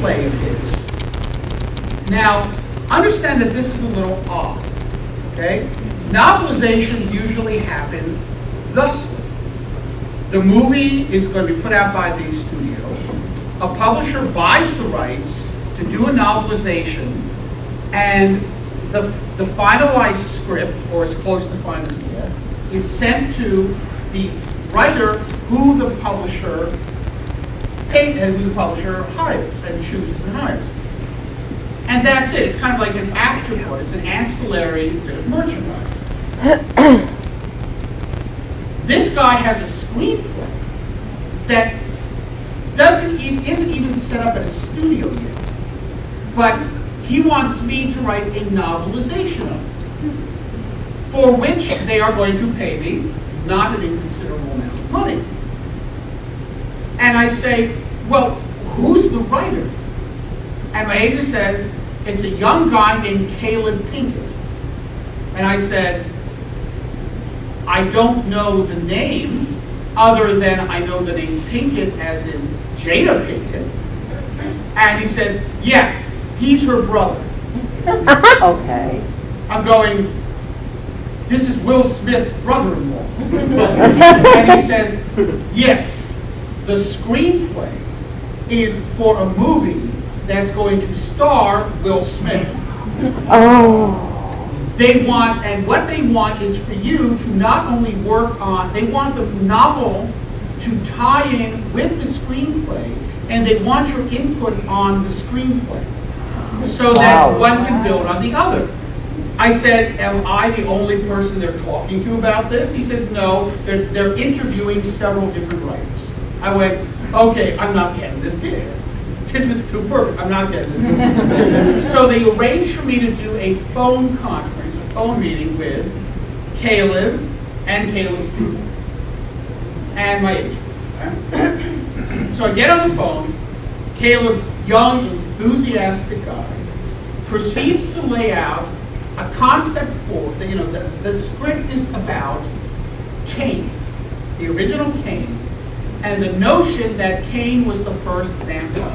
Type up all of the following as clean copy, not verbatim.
screenplay of his. Now, understand that this is a little odd, okay? Novelizations usually happen thusly. The movie is going to be put out by the studio. A publisher buys the rights to do a novelization, and the finalized script, or as close to final as yet, is sent to the writer who the publisher hires and chooses and hires. And that's it. It's kind of like an afterthought. It's an ancillary bit of merchandise. This guy has a screenplay that isn't even set up at a studio yet, but he wants me to write a novelization of it, for which they are going to pay me not an inconsiderable amount of money. And I say, well, who's the writer? And my agent says, it's a young guy named Caleb Pinkett. And I said, I don't know the name, other than I know the name Pinkett as in Jada Pinkett. And he says, yeah, he's her brother. Okay. I'm going, this is Will Smith's brother-in-law. And he says, yes, the screenplay is for a movie that's going to star Will Smith. Oh. They want, and what they want is for you to not only work on, they want the novel to tie in with the screenplay, and they want your input on the screenplay, so that one can build on the other. I said, am I the only person they're talking to about this? He says, no, they're interviewing several different writers. I went, okay, I'm not getting this gig. This is too perfect. I'm not getting this gig. So they arranged for me to do a phone conference, a phone meeting with Caleb and Caleb's people and my agent. So I get on the phone. Caleb, young, enthusiastic guy, proceeds to lay out a concept for, the script is about Caine, the original Caine, and the notion that Caine was the first vampire,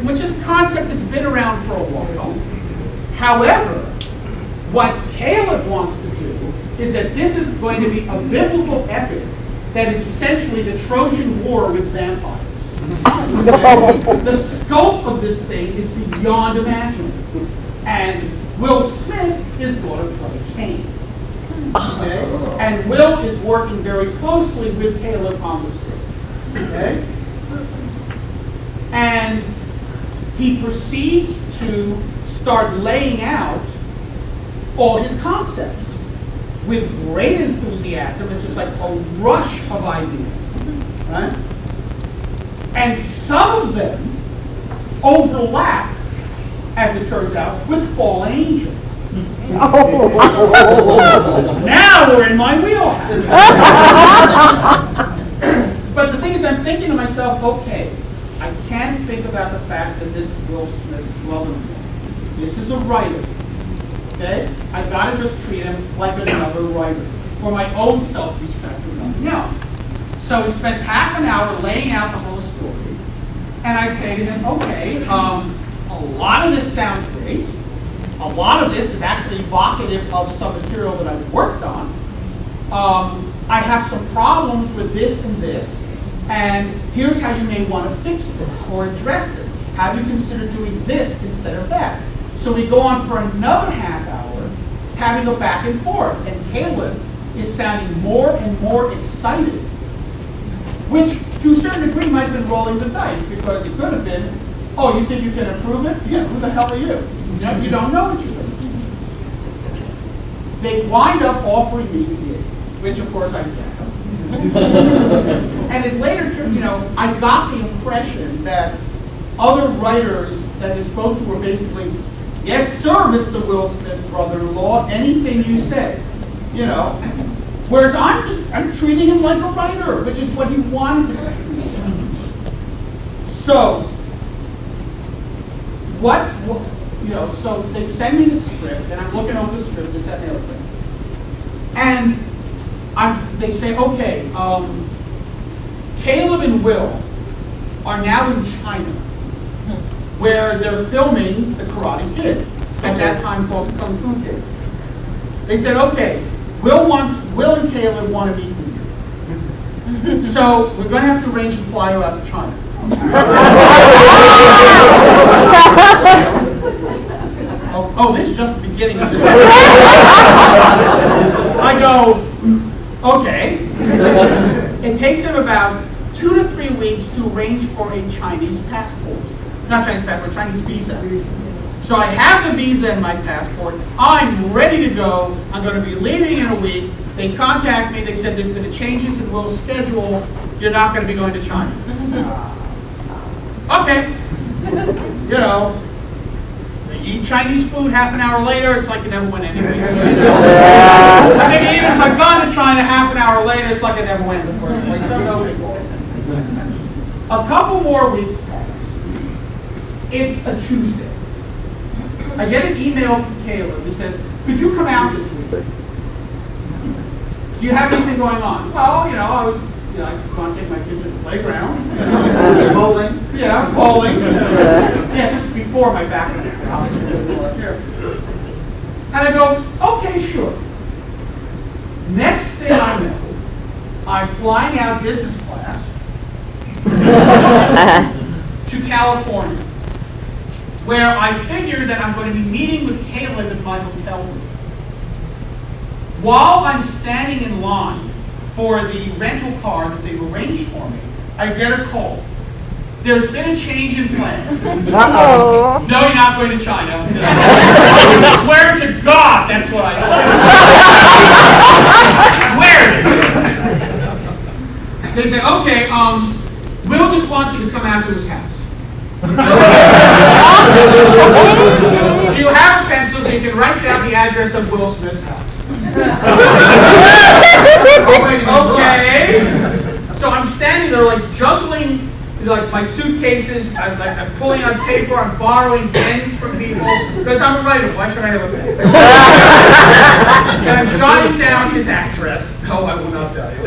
which is a concept that's been around for a while. However, what Caleb wants to do is that this is going to be a biblical epic that is essentially the Trojan War with vampires. The scope of this thing is beyond imaginable. And Will Smith is going to play Caine. Okay? And Will is working very closely with Caleb on the script. Okay? And he proceeds to start laying out all his concepts with great enthusiasm. It's just like a rush of ideas. Right? And some of them overlap, as it turns out, with Fallen Angel. Now we're in my wheelhouse. But the thing is, I'm thinking to myself, okay, I can't think about the fact that this is Will Smith's brother-in-law. This is a writer. Okay? I've got to just treat him like another writer for my own self-respect and nothing else. So he spends half an hour laying out the whole story, and I say to him, okay, a lot of this sounds great. A lot of this is actually evocative of some material that I've worked on. I have some problems with this and this, and here's how you may want to fix this or address this. Have you considered doing this instead of that? So we go on for another half hour, having a back and forth, and Caleb is sounding more and more excited, which to a certain degree might have been rolling the dice, because it could have been, oh, you think you can improve it? Yeah, who the hell are you? You don't know what you're doing. They wind up offering me the gig, which of course I get. And it later turned, I got the impression that other writers that they spoke to were basically, yes sir, Mr. Will Smith's brother-in-law, anything you say. Whereas I'm treating him like a writer, which is what he wanted to do. So, so they send me the script, and I'm looking over the script, this, that, and the other thing. And they say, okay, Caleb and Will are now in China, where they're filming The Karate Kid, at that time called Kung Fu Kid. They said, okay, Will and Caleb want to meet with you. So we're going to have to arrange to fly you out to China. Oh, this is just the beginning of this. I go, okay. It takes him about 2 to 3 weeks to arrange for a Chinese passport. Not Chinese passport, Chinese visa. So I have the visa and my passport. I'm ready to go. I'm going to be leaving in a week. They contact me. They said there's been changes in Will's schedule. You're not going to be going to China. Okay. You know, they eat Chinese food. Half an hour later, it's like you never went anyway. So, you know. I mean, even if I've gone to China half an hour later, it's like I never went in the first place. So no big deal. A couple more weeks pass. It's a Tuesday. I get an email from Caleb. He says, could you come out this week? Do you have anything going on? Well, you know, I want to take my kids to the playground. Bowling. Yeah, bowling. Yes, this is before my back and and I go, okay, sure. Next thing I know, I'm flying out business class to California, where I figure that I'm going to be meeting with Caleb at my hotel room. While I'm standing in line for the rental car that they've arranged for me, I get a call. There's been a change in plans. Uh-oh. No, you're not going to China. I swear to God, that's what I do. Swear it. They say, okay, Will just wants you to come out to his house. You have a pencil so you can write down the address of Will Smith's house. Okay. So I'm standing there like juggling like my suitcases. I'm pulling on paper. I'm borrowing pens from people because I'm a writer. Why should I have a pen? And I'm jotting down his address. No, I will not tell you.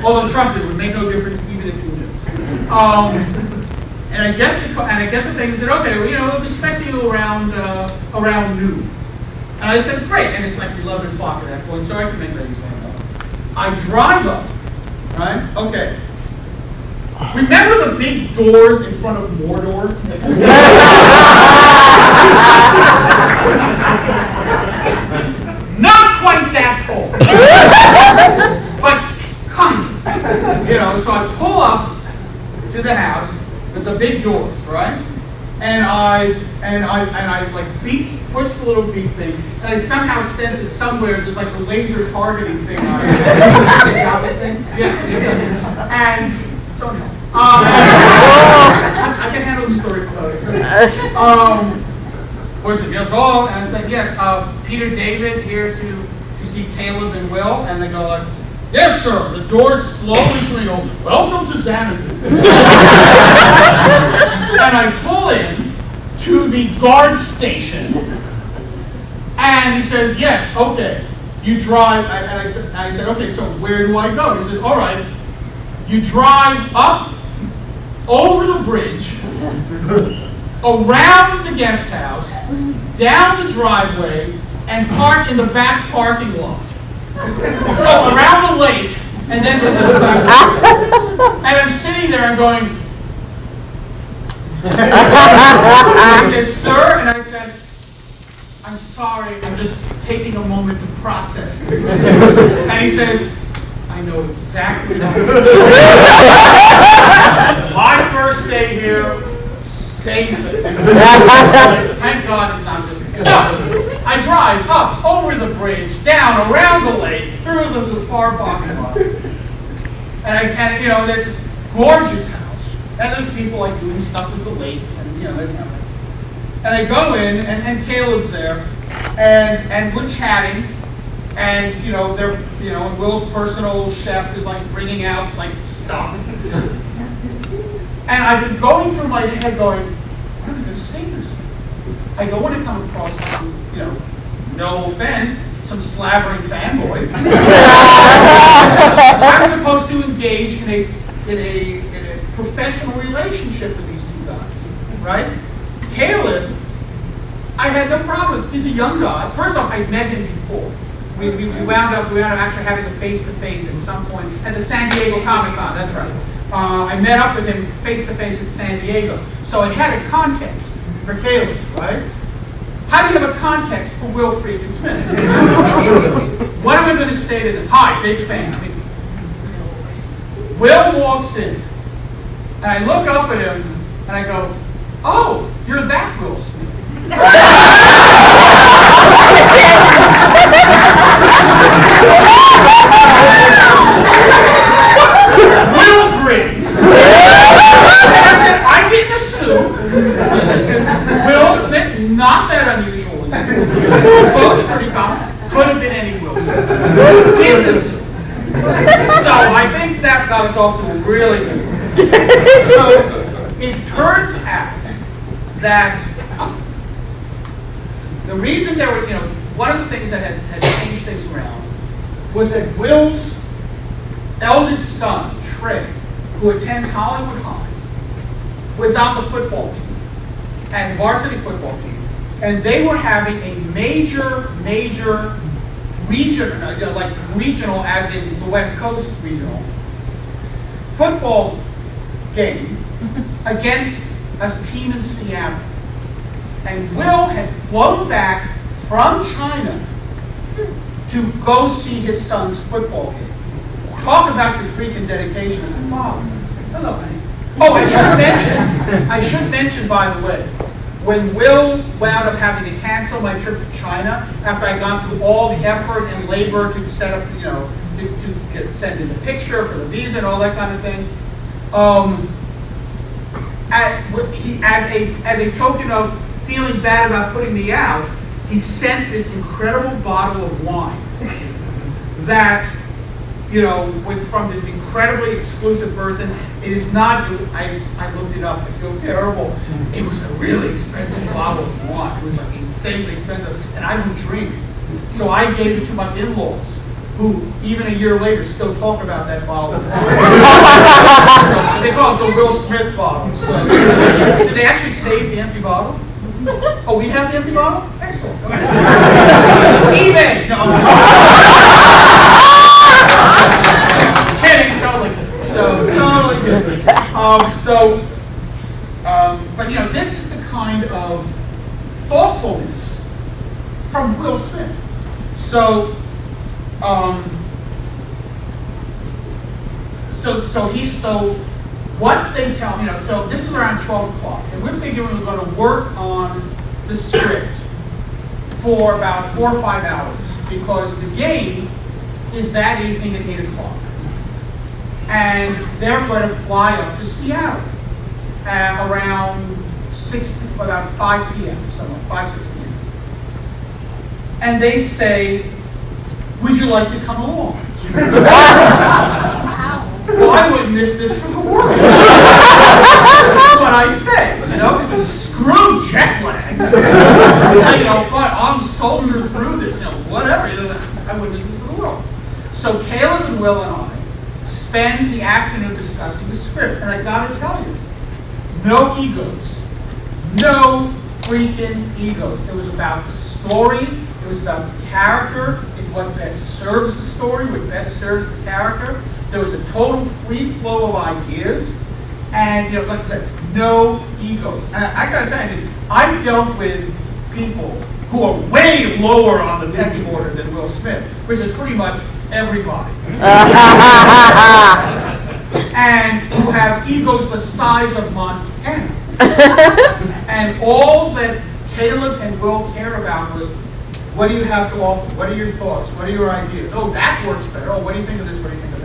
Although trust me, it would make no difference even if you knew. And I get the thing and said, okay, well, you know, we'll be expecting you around noon. And I said, great. And it's like 11 o'clock at that point, so I can make ready to stand up. I drive up, right? Okay. Remember the big doors in front of Mordor? Not quite that tall, but kind of. You know, so I pull up to the house with the big doors, right? And I like push the little beep thing, and I somehow sense it somewhere. There's like a laser targeting thing on it. Yeah. And don't know. I can handle the story. Was it yes? Oh, and I said yes. Peter David here to see Caleb and Will, and they go like, yes, sir. The doors slowly swing open. Welcome to Xanadu. And I pull in to the guard station, and he says, yes, okay. You drive, and I said, okay, so where do I go? He says, all right, you drive up over the bridge, around the guest house, down the driveway, and park in the back parking lot. So around the lake, and then to the back. And I'm sitting there and going, he says, sir, and I said, I'm sorry, I'm just taking a moment to process this. And he says, I know exactly what it is. My first day here, same thing. Thank God it's not this. So, I drive up, over the bridge, down, around the lake, through the far parking lot. And you know, there's this gorgeous house. And there's people like doing stuff with the lake, and you know, and I go in, and Caleb's there, and we're chatting, and you know, and Will's personal chef is like bringing out like stuff, and I've been going through my head, going, what am I going to say this? I don't want to come across, you know, no offense, some slavering fanboy. I'm supposed to engage in a in a professional relationship with these two guys, right? Caleb, I had no problem. He's a young guy. First off, I'd met him before. We wound up actually having a face-to-face at some point at the San Diego Comic-Con, that's right. I met up with him face-to-face at San Diego. So I had a context for Caleb, right? How do you have a context for Will freaking Smith? What am I going to say to them? Hi, big fan. I mean, Will walks in, and I look up at him, and I go, oh, you're that Will Smith. Will grins. I didn't assume. Will Smith, not that unusual. Both pretty common. Could have been any Will Smith. Didn't assume. So I think that got us off to a really good. So it turns out that the reason there were, one of the things that had changed things around was that Will's eldest son, Trey, who attends Hollywood High, was on the football team, and varsity football team, and they were having a major regional, as in the West Coast regional, football game against a team in Seattle. And Will had flown back from China to go see his son's football game. Talk about your freaking dedication as a father. Hello, honey. Oh, I should mention, by the way, when Will wound up having to cancel my trip to China after I'd gone through all the effort and labor to set up, to send in the picture for the visa and all that kind of thing, as a token of feeling bad about putting me out, he sent this incredible bottle of wine that, was from this incredibly exclusive person. It is not, I looked it up, I feel terrible. It was a really expensive bottle of wine. It was like insanely expensive, and I don't drink. So I gave it to my in-laws, who even a year later still talk about that bottle of wine. So they call it the Will Smith bottle. So, did they actually save the empty bottle? Oh, we have the empty bottle? Excellent. eBay! No. Kidding, totally good. So, totally good. But this is the kind of thoughtfulness from Will Smith. So what they tell me, so this is around 12 o'clock, and we're figuring we're going to work on the script for about 4 or 5 hours, because the game is that evening at 8 o'clock. And they're going to fly up to Seattle at around about 5 p.m., somewhere, 5, 6 p.m. And they say, would you like to come along? Well, I wouldn't miss this for the world. That's what I say, screw jet lag. I'm soldiering through this, whatever. I wouldn't miss this for the world. So Caleb and Will and I spend the afternoon discussing the script, and I gotta tell you, no egos. No freaking egos. It was about the story, it was about the character, it's what best serves the story, what best serves the character. There was a total free flow of ideas, and like I said, no egos. And I gotta tell you, I've dealt with people who are way lower on the pecking order than Will Smith, which is pretty much everybody. And who have egos the size of Montana. And all that Caleb and Will cared about was, what do you have to offer? What are your thoughts? What are your ideas? Oh, that works better. Oh, what do you think of this? What do you think of